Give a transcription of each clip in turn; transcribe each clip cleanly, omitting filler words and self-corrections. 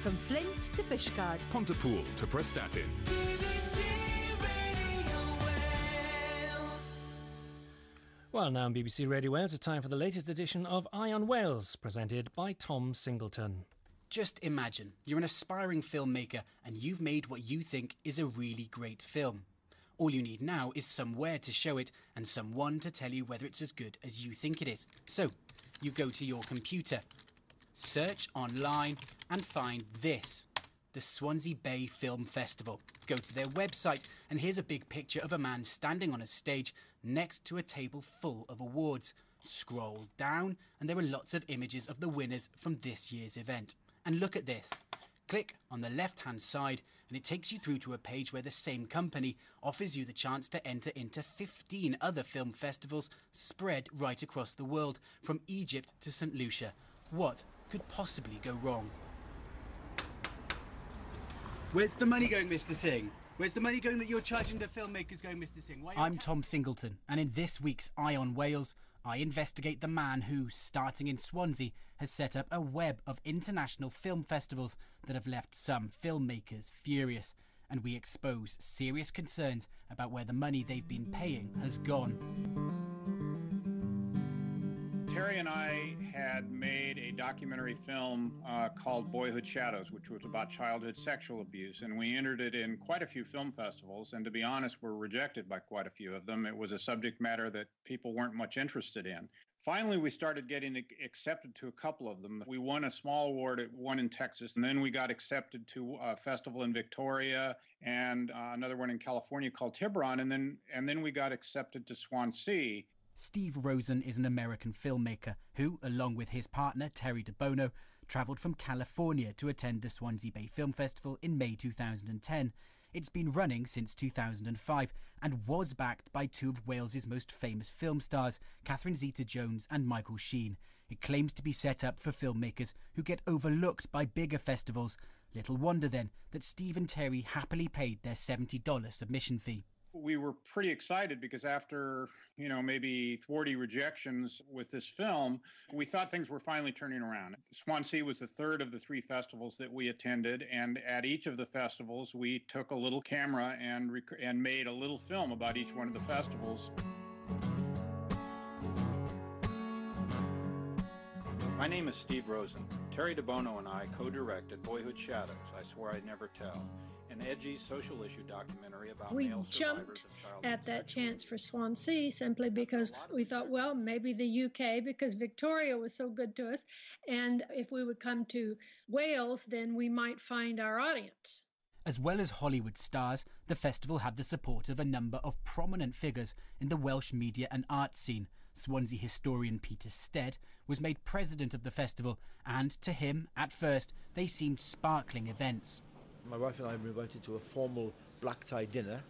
from Flint to Fishguard, Pontypool to Prestatyn. Well, now on BBC Radio Wales, it's time for the latest edition of Eye on Wales, presented by Tom Singleton. Just imagine you're an aspiring filmmaker and you've made what you think is a really great film. All you need now is somewhere to show it and someone to tell you whether it's as good as you think it is. So, you go to your computer, search online and find this, the Swansea Bay Film Festival. Go to their website and here's a big picture of a man standing on a stage next to a table full of awards. Scroll down and there are lots of images of the winners from this year's event. And look at this. Click on the left-hand side and it takes you through to a page where the same company offers you the chance to enter into 15 other film festivals spread right across the world, from Egypt to St. Lucia. What could possibly go wrong? Where's the money going, Mr. Singh? Where's the money going that you're charging the filmmakers going, Mr. Singh? I'm Tom Singleton, and in this week's Eye on Wales, I investigate the man who, starting in Swansea, has set up a web of international film festivals that have left some filmmakers furious, and we expose serious concerns about where the money they've been paying has gone. Terry and I had made a documentary film called Boyhood Shadows, which was about childhood sexual abuse, and we entered it in quite a few film festivals, and to be honest, were rejected by quite a few of them. It was a subject matter that people weren't much interested in. Finally, we started getting accepted to a couple of them. We won a small award at one in Texas, and then we got accepted to a festival in Victoria and another one in California called Tiburon, and then we got accepted to Swansea. Steve Rosen is an American filmmaker who, along with his partner Terry DeBono, travelled from California to attend the Swansea Bay Film Festival in May 2010. It's been running since 2005 and was backed by two of Wales's most famous film stars, Catherine Zeta-Jones and Michael Sheen. It claims to be set up for filmmakers who get overlooked by bigger festivals. Little wonder then that Steve and Terry happily paid their $70 submission fee. We were pretty excited because after, maybe 40 rejections with this film, we thought things were finally turning around. Swansea was the third of the three festivals that we attended, and at each of the festivals, we took a little camera and made a little film about each one of the festivals. My name is Steve Rosen. Terry DeBono and I co-directed Boyhood Shadows, I Swore I'd Never Tell, an edgy social issue documentary about male survivors of childhood. We jumped at that chance for Swansea simply because we thought, well, maybe the UK, because Victoria was so good to us, and if we would come to Wales, then we might find our audience. As well as Hollywood stars, the festival had the support of a number of prominent figures in the Welsh media and art scene. Swansea historian Peter Stead was made president of the festival, and to him, at first, they seemed sparkling events. My wife and I were invited to a formal black-tie dinner,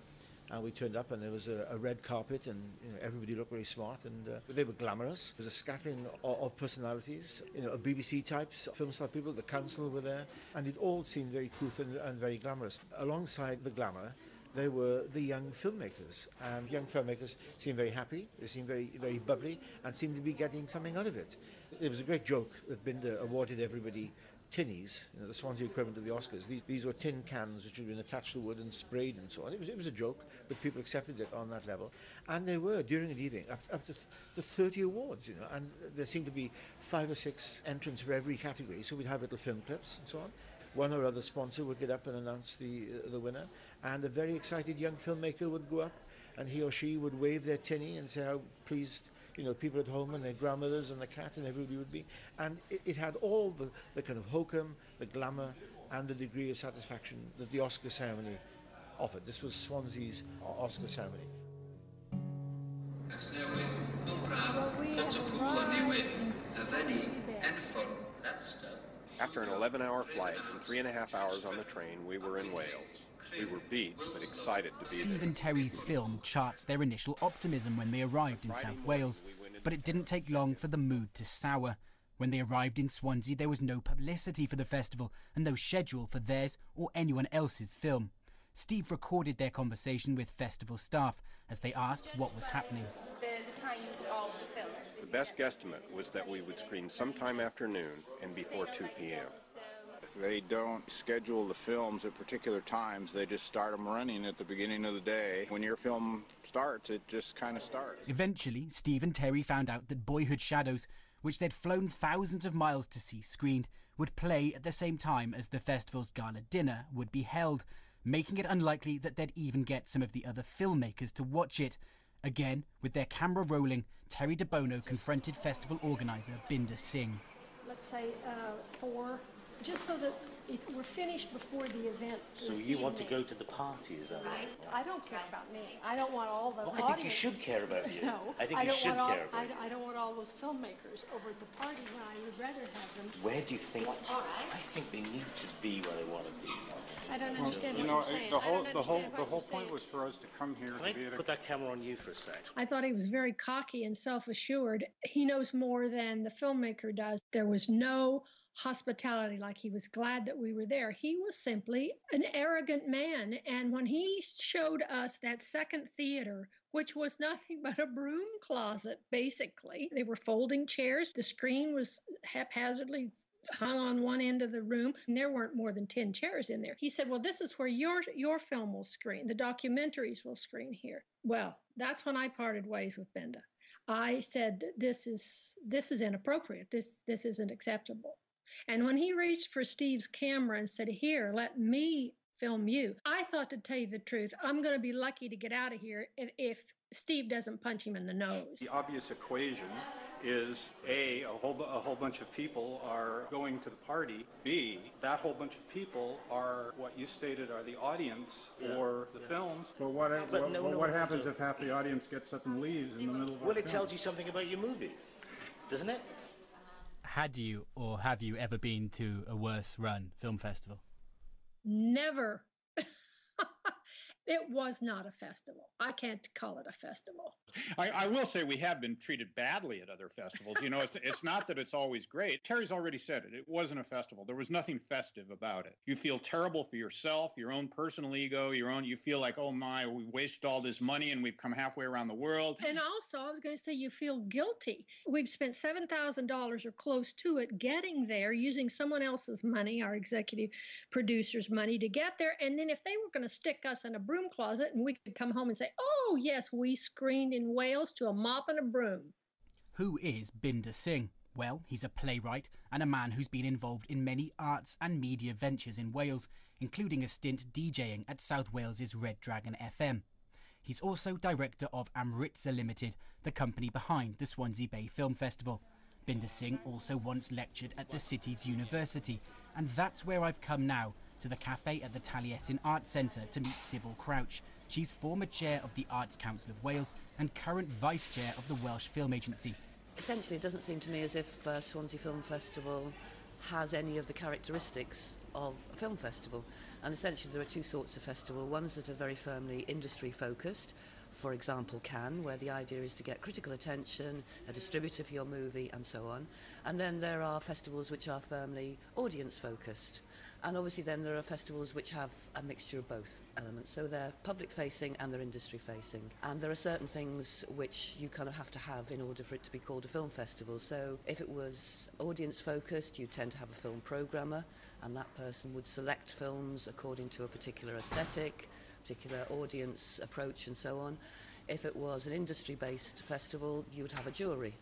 and we turned up and there was a red carpet and everybody looked very smart, and they were glamorous. There was a scattering of personalities, BBC types, film star people, the council were there, and it all seemed very couth and very glamorous. Alongside the glamour, there were the young filmmakers, and young filmmakers seemed very happy, they seemed very, very bubbly, and seemed to be getting something out of it. There was a great joke that Binder awarded everybody tinnies, the Swansea equivalent of the Oscars. These were tin cans which had been attached to wood and sprayed and so on. It was a joke, but people accepted it on that level. And there were, during the evening, up to 30 awards, and there seemed to be 5 or 6 entrants for every category, so we'd have little film clips and so on. One or other sponsor would get up and announce the winner, and a very excited young filmmaker would go up, and he or she would wave their tinny and say how pleased people at home and their grandmothers and the cat and everybody would be. And it had all the kind of hokum, the glamour, and the degree of satisfaction that the Oscar ceremony offered. This was Swansea's Oscar ceremony. After an 11-hour flight and 3.5 hours on the train, we were in Wales. We were beat, but excited to be there. Steve and Terry's film charts their initial optimism when they arrived in South Wales, but it didn't take long for the mood to sour. When they arrived in Swansea, there was no publicity for the festival and no schedule for theirs or anyone else's film. Steve recorded their conversation with festival staff as they asked what was happening. The times of the film. The best guesstimate was that we would screen sometime after noon and before 2 p.m. The They don't schedule the films at particular times. They just start them running at the beginning of the day. When your film starts, it just kind of starts. Eventually, Steve and Terry found out that Boyhood Shadows, which they'd flown thousands of miles to see screened, would play at the same time as the festival's gala dinner would be held, making it unlikely that they'd even get some of the other filmmakers to watch it. Again, with their camera rolling, Terry DeBono confronted festival organiser Binder Singh. Let's say 4, just so that we're finished before the event. So you want to go to the party, is that right? I don't care about me. I don't want all the audience. I think you should care about you. No, I think you should care about you. I don't want all those filmmakers over at the party when I would rather have them. Where do you think? I think they need to be where they want to be. I don't understand what you're saying. The whole point was for us to come here. Can I put that camera on you for a sec? I thought he was very cocky and self-assured. He knows more than the filmmaker does. There was no hospitality, like he was glad that we were there. He was simply an arrogant man. And when he showed us that second theater, which was nothing but a broom closet, basically, they were folding chairs. The screen was haphazardly hung on one end of the room, and there weren't more than 10 chairs in there. He said, well, this is where your film will screen. The documentaries will screen here. Well, that's when I parted ways with Benda. I said, this is inappropriate. This isn't acceptable. And when he reached for Steve's camera and said, here, let me film you, I thought, to tell you the truth, I'm going to be lucky to get out of here if Steve doesn't punch him in the nose. The obvious equation is A, a whole bunch of people are going to the party. B, that whole bunch of people are what you stated are the audience for the films. But what happens if half the audience gets up and leaves in the middle of the film? Well, it tells you something about your movie, doesn't it? Had you or have you ever been to a worse run film festival? Never. It was not a festival. I can't call it a festival. I will say we have been treated badly at other festivals. You know, it's not that it's always great. Terry's already said it. It wasn't a festival. There was nothing festive about it. You feel terrible for yourself, your own personal ego, you feel like, oh my, we wasted all this money and we've come halfway around the world. And also, I was going to say, you feel guilty. We've spent $7,000 or close to it getting there using someone else's money, our executive producer's money, to get there. And then if they were going to stick us in a broom closet and we could come home and say, oh yes, we screened in Wales to a mop and a broom. Who is Binder Singh? Well, he's a playwright and a man who's been involved in many arts and media ventures in Wales, including a stint DJing at South Wales's Red Dragon FM. He's also director of Amritza Limited, the company behind the Swansea Bay Film Festival. Binder Singh also once lectured at the city's university, and that's where I've come now, to the cafe at the Taliesin Arts Centre to meet Sybil Crouch. She's former chair of the Arts Council of Wales and current vice chair of the Welsh Film Agency. Essentially, it doesn't seem to me as if Swansea Film Festival has any of the characteristics of a film festival. And essentially there are two sorts of festival, ones that are very firmly industry focused, for example Cannes, where the idea is to get critical attention, a distributor for your movie and so on. And then there are festivals which are firmly audience focused. And obviously then there are festivals which have a mixture of both elements. So they're public facing and they're industry facing. And there are certain things which you kind of have to have in order for it to be called a film festival. So if it was audience focused, you tend to have a film programmer, and that person would select films according to a particular aesthetic, particular audience approach and so on. If it was an industry-based festival, you would have a jury.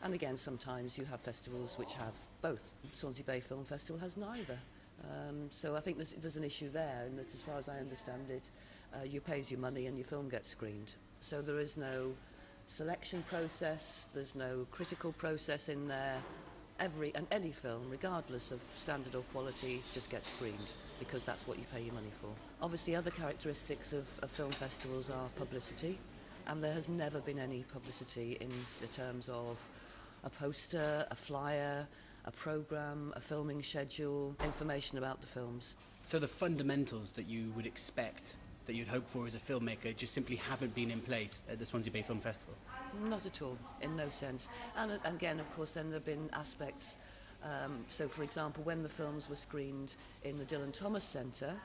And again, sometimes you have festivals which have both. Swansea Bay Film Festival has neither. So I think there's an issue there, in that as far as I understand it, you pay your money and your film gets screened. So there is no selection process, there's no critical process in there. Any film, regardless of standard or quality, just gets screened because that's what you pay your money for. Obviously other characteristics of film festivals are publicity, and there has never been any publicity in the terms of a poster, a flyer, a programme, a filming schedule, information about the films. So the fundamentals that you would expect, that you'd hope for as a filmmaker, just simply haven't been in place at the Swansea Bay Film Festival? Not at all, in no sense. And again, of course, then there have been aspects. So, for example, when the films were screened in the Dylan Thomas Centre,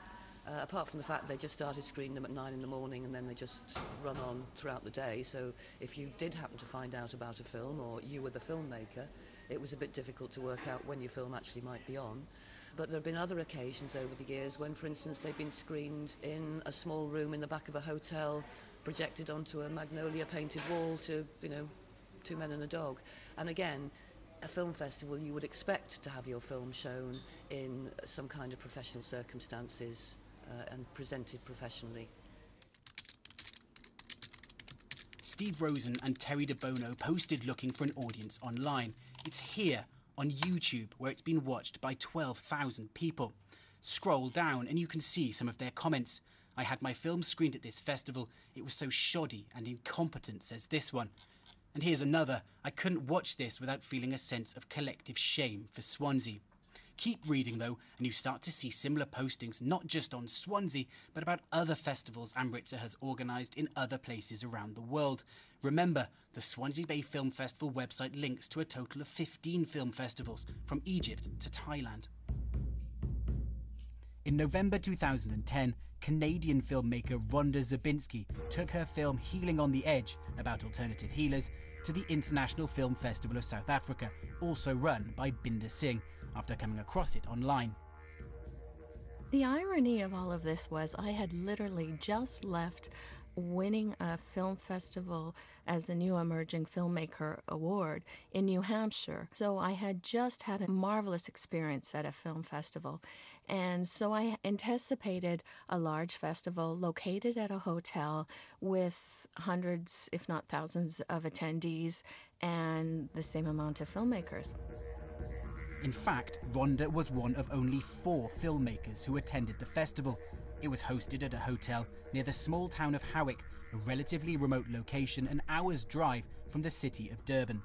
apart from the fact they just started screening them at 9 in the morning and then they just run on throughout the day, so if you did happen to find out about a film or you were the filmmaker, it was a bit difficult to work out when your film actually might be on. But there have been other occasions over the years when, for instance, they've been screened in a small room in the back of a hotel, projected onto a magnolia painted wall to, you know, 2 men and a dog. And again, a film festival, you would expect to have your film shown in some kind of professional circumstances and presented professionally. Steve Rosen and Terry DeBono posted looking for an audience online. It's here on YouTube, where it's been watched by 12,000 people. Scroll down and you can see some of their comments. I had my film screened at this festival. It was so shoddy and incompetent, says this one. And here's another. I couldn't watch this without feeling a sense of collective shame for Swansea. Keep reading, though, and you start to see similar postings, not just on Swansea, but about other festivals Amritsar has organised in other places around the world. Remember, the Swansea Bay Film Festival website links to a total of 15 film festivals, from Egypt to Thailand. In November 2010, Canadian filmmaker Rhonda Zabinski took her film Healing on the Edge, about alternative healers, to the International Film Festival of South Africa, also run by Binder Singh, after coming across it online. The irony of all of this was I had literally just left winning a film festival as the New Emerging Filmmaker Award in New Hampshire. So I had just had a marvelous experience at a film festival. And so I anticipated a large festival located at a hotel with hundreds, if not thousands, of attendees and the same amount of filmmakers. In fact, Rhonda was one of only 4 filmmakers who attended the festival. It was hosted at a hotel near the small town of Howick, a relatively remote location an hour's drive from the city of Durban.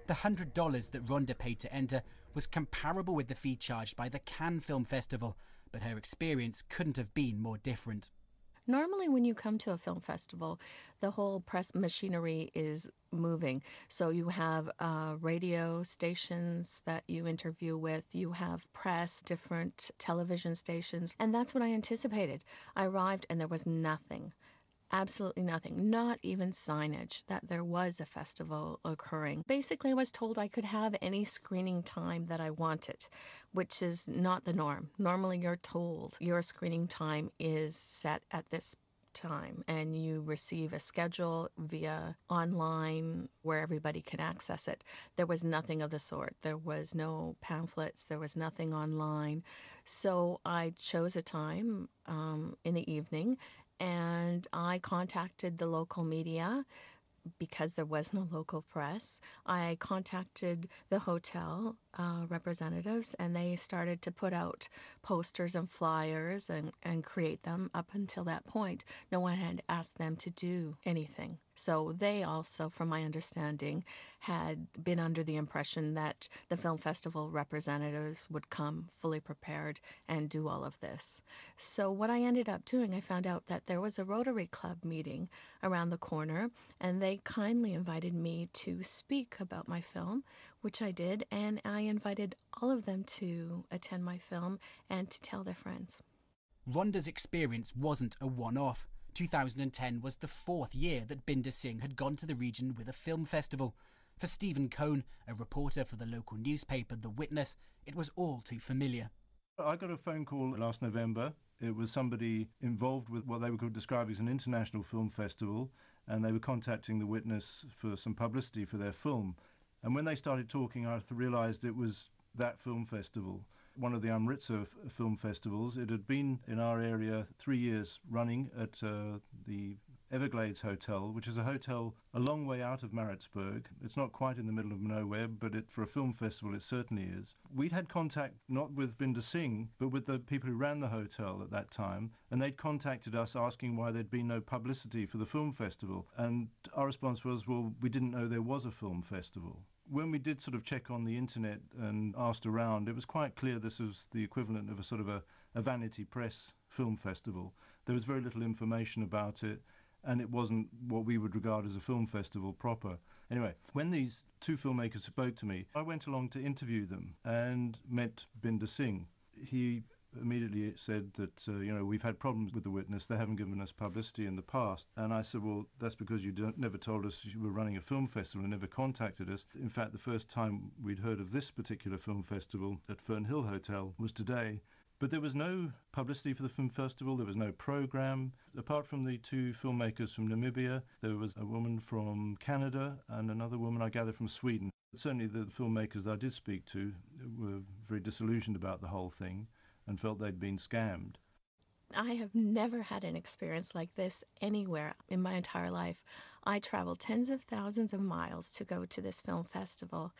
The $100 that Rhonda paid to enter was comparable with the fee charged by the Cannes Film Festival, but her experience couldn't have been more different. Normally when you come to a film festival, the whole press machinery is moving. So you have radio stations that you interview with, you have press, different television stations, and that's what I anticipated. I arrived and there was nothing. Absolutely nothing, not even signage that there was a festival occurring. Basically, I was told I could have any screening time that I wanted, which is not the norm. Normally, you're told your screening time is set at this time and you receive a schedule via online where everybody can access it. There was nothing of the sort. There was no pamphlets. There was nothing online. So I chose a time in the evening, and I contacted the local media because there was no local press. I contacted the hotel representatives, and they started to put out posters and flyers and create them. Up until that point, no one had asked them to do anything. So they also, from my understanding, had been under the impression that the film festival representatives would come fully prepared and do all of this. So what I ended up doing, I found out that there was a Rotary Club meeting around the corner, and they kindly invited me to speak about my film, which I did, and I invited all of them to attend my film and to tell their friends. Rhonda's experience wasn't a one-off. 2010 was the 4th year that Binder Singh had gone to the region with a film festival. For Stephen Cohn, a reporter for the local newspaper The Witness, it was all too familiar. I got a phone call last November. It was somebody involved with what they would describe as an international film festival, and they were contacting The Witness for some publicity for their film. And when they started talking, I realised it was that film festival, one of the Amritsar film festivals. It had been in our area 3 years running at the Everglades Hotel, which is a hotel a long way out of Maritzburg. It's not quite in the middle of nowhere, but for a film festival it certainly is. We'd had contact not with Binder Singh, but with the people who ran the hotel at that time, and they'd contacted us asking why there'd been no publicity for the film festival. And our response was, well, we didn't know there was a film festival. When we did sort of check on the internet and asked around, it was quite clear this was the equivalent of a sort of a Vanity Press film festival. There was very little information about it, and it wasn't what we would regard as a film festival proper. Anyway, when these 2 filmmakers spoke to me, I went along to interview them and met Binder Singh. He immediately said that, we've had problems with the witness. They haven't given us publicity in the past. And I said, well, that's because you never told us you were running a film festival and never contacted us. In fact, the first time we'd heard of this particular film festival at Fernhill Hotel was today. But there was no publicity for the film festival, there was no programme. Apart from the two filmmakers from Namibia, there was a woman from Canada and another woman, I gather, from Sweden. Certainly the filmmakers that I did speak to were very disillusioned about the whole thing and felt they'd been scammed. I have never had an experience like this anywhere in my entire life. I traveled tens of thousands of miles to go to this film festival,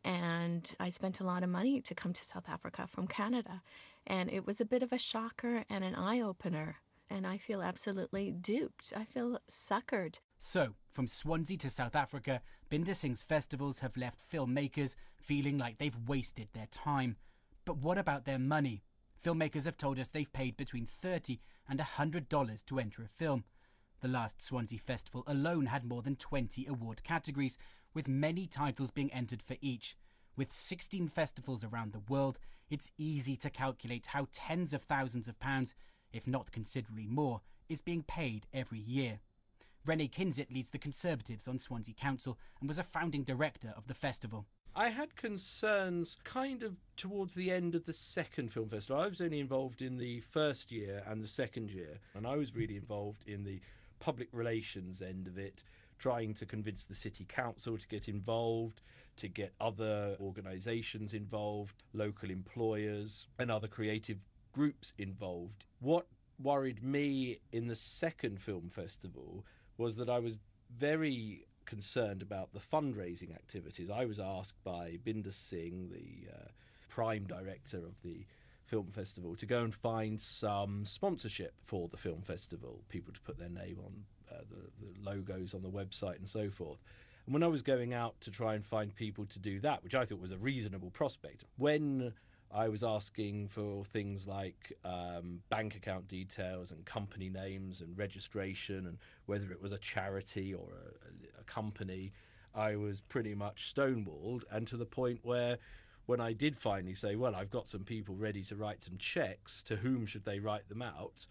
and I spent a lot of money to come to South Africa from Canada. And it was a bit of a shocker and an eye-opener, and I feel absolutely duped. I feel suckered. So, from Swansea to South Africa, Binder Singh's festivals have left filmmakers feeling like they've wasted their time. But what about their money? Filmmakers have told us they've paid between $30 and $100 to enter a film. The last Swansea Festival alone had more than 20 award categories, with many titles being entered for each. With 16 festivals around the world, it's easy to calculate how tens of thousands of pounds, if not considerably more, is being paid every year. Renee Kinsit leads the Conservatives on Swansea Council and was a founding director of the festival. I had concerns kind of towards the end of the second film festival. I was only involved in the first year and the second year, and I was really involved in the public relations end of it, trying to convince the city council to get involved, to get other organisations involved, local employers and other creative groups involved. What worried me in the second film festival was that I was very concerned about the fundraising activities. I was asked by Binder Singh, the prime director of the film festival, to go and find some sponsorship for the film festival, people to put their name on the logos on the website and so forth. And when I was going out to try and find people to do that, which I thought was a reasonable prospect, when I was asking for things like bank account details and company names and registration and whether it was a charity or a company, I was pretty much stonewalled, and to the point where when I did finally say, well, I've got some people ready to write some checks, to whom should they write them out?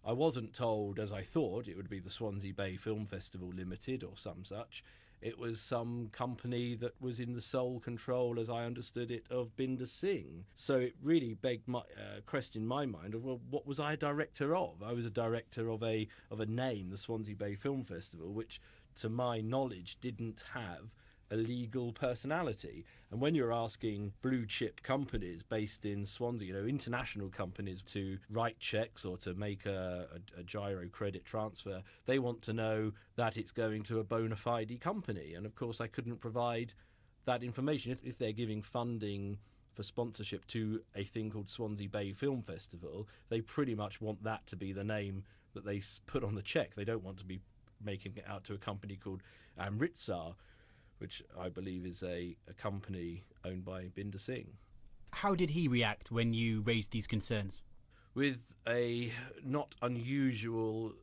I wasn't told, as I thought, it would be the Swansea Bay Film Festival Limited or some such. It was some company that was in the sole control, as I understood it, of Binder Singh. So it really begged my question in my mind of, well, what was I a director of? I was a director of a name, the Swansea Bay Film Festival, which, to my knowledge, didn't have a legal personality. And when you're asking blue chip companies based in Swansea, international companies, to write checks or to make a gyro credit transfer, they want to know that it's going to a bona fide company. And of course I couldn't provide that information. If they're giving funding for sponsorship to a thing called Swansea Bay Film Festival, they pretty much want that to be the name that they put on the check. They don't want to be making it out to a company called Amritsar, which I believe is a company owned by Binder Singh. How did he react when you raised these concerns? With a not unusual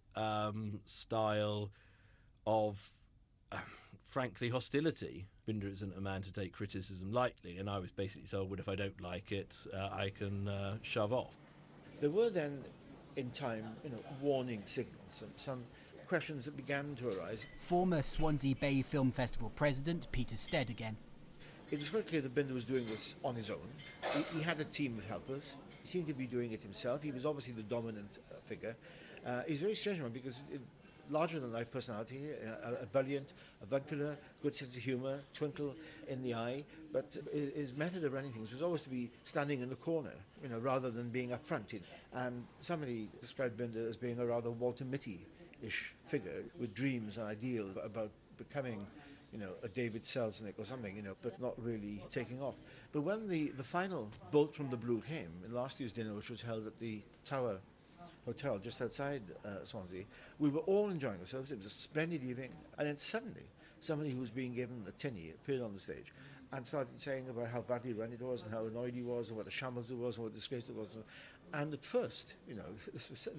style of, frankly, hostility. Binder isn't a man to take criticism lightly, and I was basically told, well, if I don't like it, I can shove off. There were then, in time, warning signals, some questions that began to arise. Former Swansea Bay Film Festival president Peter Stead again. It was quite clear that Binder was doing this on his own. He had a team of helpers. He seemed to be doing it himself. He was obviously the dominant figure. He's a very strange one because larger-than-life personality, ebullient, avuncular, good sense of humour, twinkle in the eye, but his method of running things was always to be standing in the corner, rather than being up front. And somebody described Binder as being a rather Walter Mitty-ish figure with dreams and ideals about becoming, a David Selznick or something, but not really taking off. But when the final bolt from the blue came in last year's dinner, which was held at the Tower Hotel just outside Swansea, we were all enjoying ourselves. It was a splendid evening, and then suddenly somebody who was being given a tinny appeared on the stage and started saying about how badly run it was and how annoyed he was and what a shambles it was and what a disgrace it was. And at first, there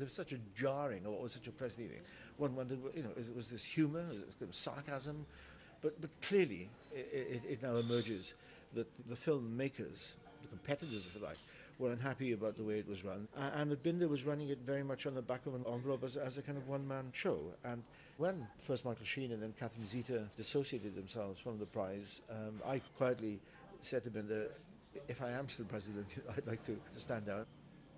was such a jarring of what was such a press evening. One wondered, was this humour, was this kind of sarcasm? But clearly, it now emerges that the filmmakers, the competitors, if you like, were unhappy about the way it was run. And Binder was running it very much on the back of an envelope as a kind of one-man show. And when first Michael Sheen and then Catherine Zeta dissociated themselves from the prize, I quietly said to Binder, if I am still president, I'd like to stand down.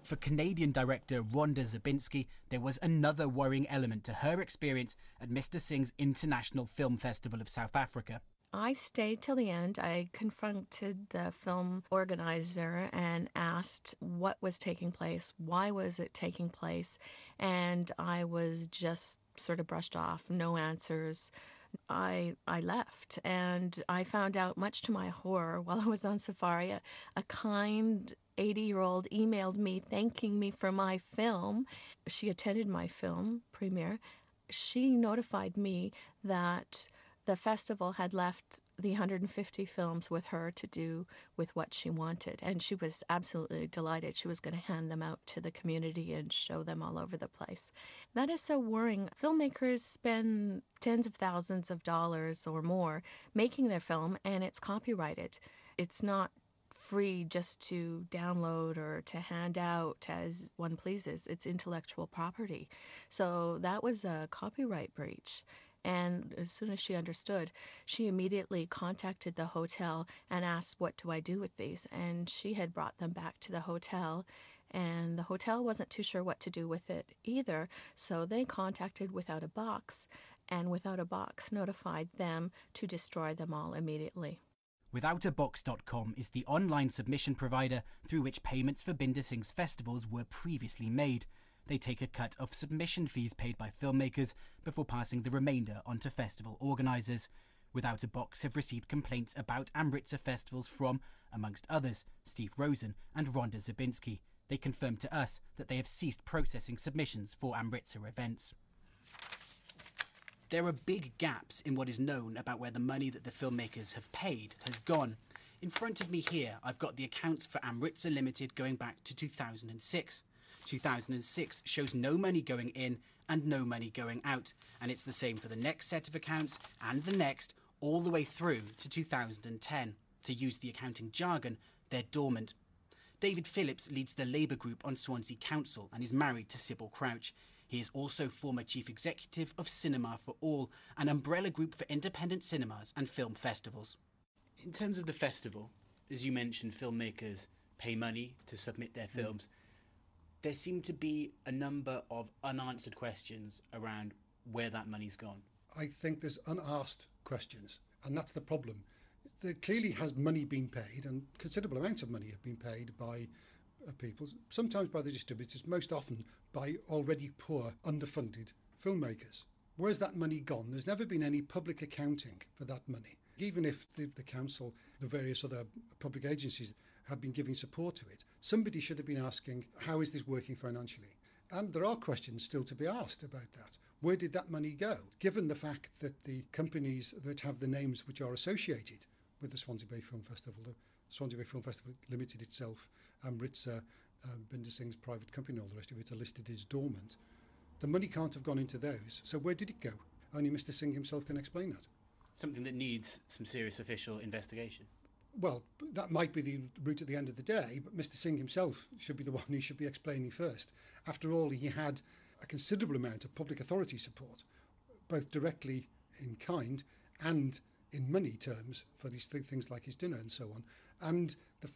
For Canadian director Rhonda Zabinski, there was another worrying element to her experience at Mr. Singh's International Film Festival of South Africa. I stayed till the end. I confronted the film organizer and asked what was taking place, why was it taking place, and I was just sort of brushed off, no answers. I left, and I found out, much to my horror, while I was on safari, a kind 80-year-old emailed me thanking me for my film. She attended my film premiere. She notified me that the festival had left the 150 films with her to do with what she wanted, and she was absolutely delighted. She was going to hand them out to the community and show them all over the place. That is so worrying. Filmmakers spend tens of thousands of dollars or more making their film, and it's copyrighted. It's not free just to download or to hand out as one pleases. It's intellectual property. So that was a copyright breach. And as soon as she understood, she immediately contacted the hotel and asked, what do I do with these? And she had brought them back to the hotel, and the hotel wasn't too sure what to do with it either. So they contacted Without a Box, and Without a Box notified them to destroy them all immediately. Withoutabox.com is the online submission provider through which payments for Binder Singh's festivals were previously made. They take a cut of submission fees paid by filmmakers before passing the remainder on to festival organisers. Without a Box have received complaints about Amritsar festivals from, amongst others, Steve Rosen and Rhonda Zabinski. They confirmed to us that they have ceased processing submissions for Amritsar events. There are big gaps in what is known about where the money that the filmmakers have paid has gone. In front of me here, I've got the accounts for Amritsar Limited going back to 2006. 2006 shows no money going in and no money going out, and it's the same for the next set of accounts and the next, all the way through to 2010. To use the accounting jargon, they're dormant. David Phillips leads the Labour group on Swansea Council and is married to Sybil Crouch. He is also former chief executive of Cinema for All, an umbrella group for independent cinemas and film festivals. In terms of the festival, as you mentioned, filmmakers pay money to submit their films. There seem to be a number of unanswered questions around where that money's gone. I think there's unasked questions, and that's the problem. There clearly has money been paid, and considerable amounts of money have been paid by people, sometimes by the distributors, most often by already poor, underfunded filmmakers. Where's that money gone? There's never been any public accounting for that money. Even if the council, the various other public agencies have been giving support to it, somebody should have been asking, how is this working financially? And there are questions still to be asked about that. Where did that money go? Given the fact that the companies that have the names which are associated with the Swansea Bay Film Festival, the Swansea Bay Film Festival Limited itself, Amritsar, Binder Singh's private company and all the rest of it are listed as dormant, the money can't have gone into those. So where did it go? Only Mr. Singh himself can explain that. Something that needs some serious official investigation. Well, that might be the route at the end of the day, but Mr. Singh himself should be the one who should be explaining first. After all, he had a considerable amount of public authority support, both directly in kind and in money terms for these things like his dinner and so on, and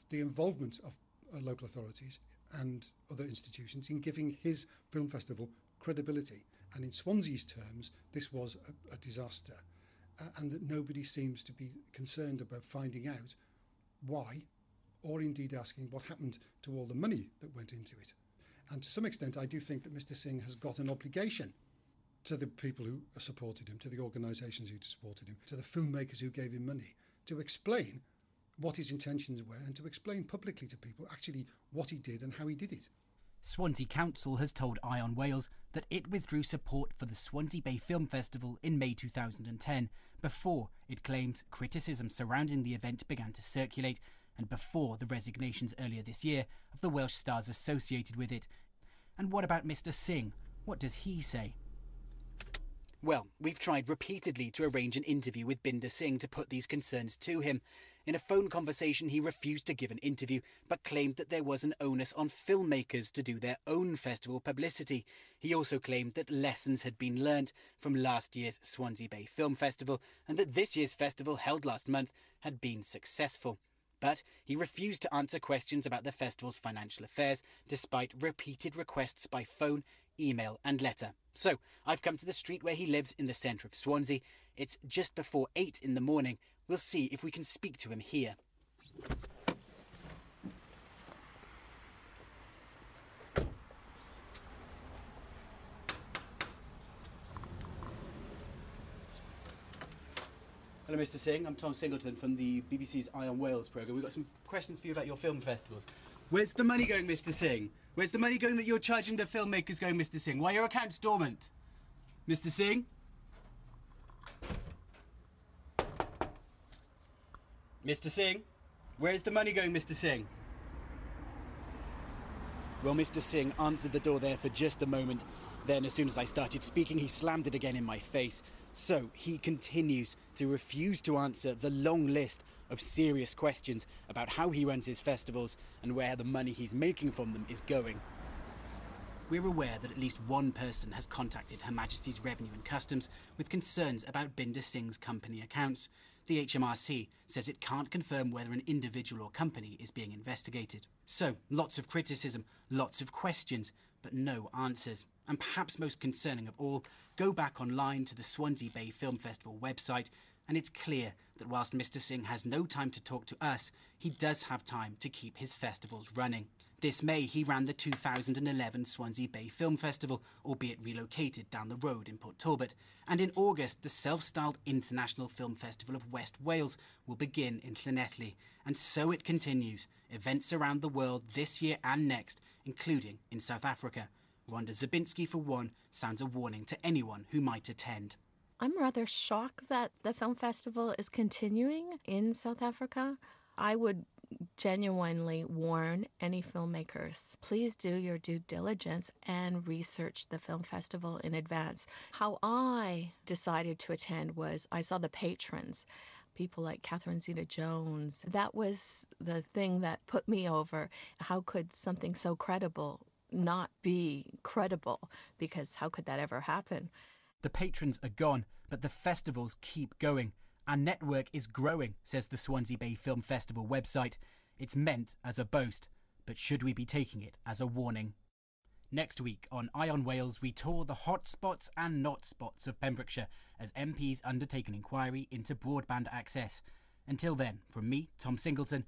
the involvement of local authorities and other institutions in giving his film festival credibility. And in Swansea's terms, this was a disaster, and that nobody seems to be concerned about finding out why, or indeed asking what happened to all the money that went into it. And to some extent, I do think that Mr. Singh has got an obligation to the people who supported him, to the organisations who supported him, to the filmmakers who gave him money, to explain what his intentions were and to explain publicly to people actually what he did and how he did it. Swansea Council has told Eye on Wales that it withdrew support for the Swansea Bay Film Festival in May 2010, before it claims criticism surrounding the event began to circulate, and before the resignations earlier this year of the Welsh stars associated with it. And what about Mr. Singh? What does he say? Well, we've tried repeatedly to arrange an interview with Binder Singh to put these concerns to him. In a phone conversation, he refused to give an interview, but claimed that there was an onus on filmmakers to do their own festival publicity. He also claimed that lessons had been learned from last year's Swansea Bay Film Festival, and that this year's festival, held last month, had been successful. But he refused to answer questions about the festival's financial affairs, despite repeated requests by phone, email and letter. So I've come to the street where he lives in the centre of Swansea. It's just before 8 in the morning. We'll see if we can speak to him here. Hello, Mr. Singh. I'm Tom Singleton from the BBC's Eye on Wales programme. We've got some questions for you about your film festivals. Where's the money going, Mr. Singh? Where's the money going that you're charging the filmmakers going, Mr. Singh? Why are your accounts dormant? Mr. Singh? Mr. Singh? Where's the money going, Mr. Singh? Well, Mr. Singh answered the door there for just a moment. Then, as soon as I started speaking, he slammed it again in my face. So he continues to refuse to answer the long list of serious questions about how he runs his festivals and where the money he's making from them is going. We're aware that at least one person has contacted Her Majesty's Revenue and Customs with concerns about Binder Singh's company accounts. The HMRC says it can't confirm whether an individual or company is being investigated. So, lots of criticism, lots of questions, but no answers. And perhaps most concerning of all, go back online to the Swansea Bay Film Festival website, and it's clear that whilst Mr. Singh has no time to talk to us, he does have time to keep his festivals running. This May, he ran the 2011 Swansea Bay Film Festival, albeit relocated down the road in Port Talbot. And in August, the self-styled International Film Festival of West Wales will begin in Llanelli. And so it continues. Events around the world this year and next, including in South Africa. Rhonda Zabinski, for one, sounds a warning to anyone who might attend. I'm rather shocked that the film festival is continuing in South Africa. I would genuinely warn any filmmakers, please do your due diligence and research the film festival in advance. How I decided to attend was I saw the patrons, people like Catherine Zeta-Jones. That was the thing that put me over. How could something so credible not be credible? Because how could that ever happen? The patrons are gone, but the festivals keep going. Our network is growing, says the Swansea Bay Film Festival website. It's meant as a boast, but should we be taking it as a warning? Next week on Eye on Wales, we tour the hot spots and not spots of Pembrokeshire as MPs undertake an inquiry into broadband access. Until then, from me, Tom Singleton,